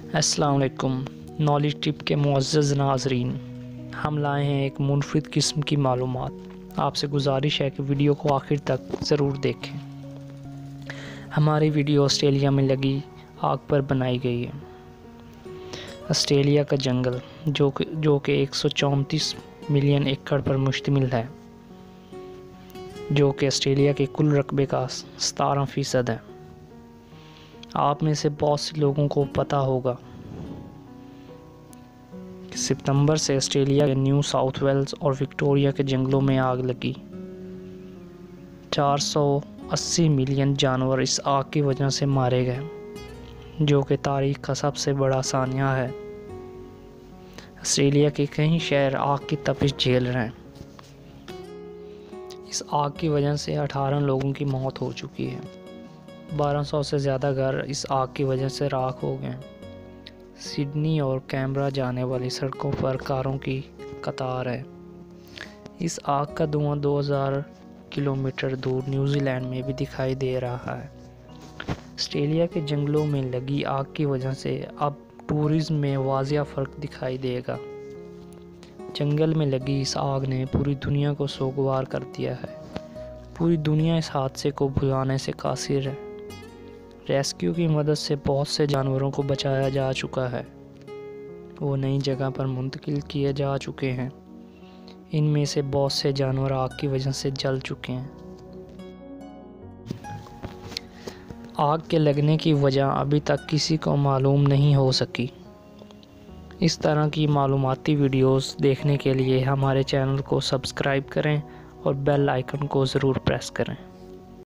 अस्सलाम वालेकुम। Knowledge tip के मुअज़्ज़ज़ नाज़रीन, हम लाए हैं एक मुनफ़रिद किस्म की मालूमात। आपसे गुजारिश है कि वीडियो को आखिर तक ज़रूर देखें। हमारी वीडियो ऑस्ट्रेलिया में लगी आग पर बनाई गई है। ऑस्ट्रेलिया का जंगल जो कि 134 मिलियन एकड़ पर मुश्तमिल है, जो कि ऑस्ट्रेलिया के कुल रकबे का 17% है। आप में से बहुत से लोगों को पता होगा कि सितंबर से ऑस्ट्रेलिया के न्यू साउथ वेल्स और विक्टोरिया के जंगलों में आग लगी। 480 मिलियन जानवर इस आग की वजह से मारे गए, जो कि तारीख का सबसे बड़ा सानिया है। ऑस्ट्रेलिया के कई शहर आग की तपिश झेल रहे हैं। इस आग की वजह से 18 लोगों की मौत हो चुकी है। 1200 से ज़्यादा घर इस आग की वजह से राख हो गए। सिडनी और कैनबरा जाने वाली सड़कों पर कारों की कतार है। इस आग का धुआं 2000 किलोमीटर दूर न्यूजीलैंड में भी दिखाई दे रहा है। ऑस्ट्रेलिया के जंगलों में लगी आग की वजह से अब टूरिज्म में वाज़िया फ़र्क दिखाई देगा। जंगल में लगी इस आग ने पूरी दुनिया को सोगवार कर दिया है। पूरी दुनिया इस हादसे को भुलाने से कासिर है। रेस्क्यू की मदद से बहुत से जानवरों को बचाया जा चुका है। वो नई जगह पर मुंतकिल किए जा चुके हैं। इनमें से बहुत से जानवर आग की वजह से जल चुके हैं। आग के लगने की वजह अभी तक किसी को मालूम नहीं हो सकी। इस तरह की मालूमाती वीडियोस देखने के लिए हमारे चैनल को सब्सक्राइब करें और बेल आइकन को ज़रूर प्रेस करें।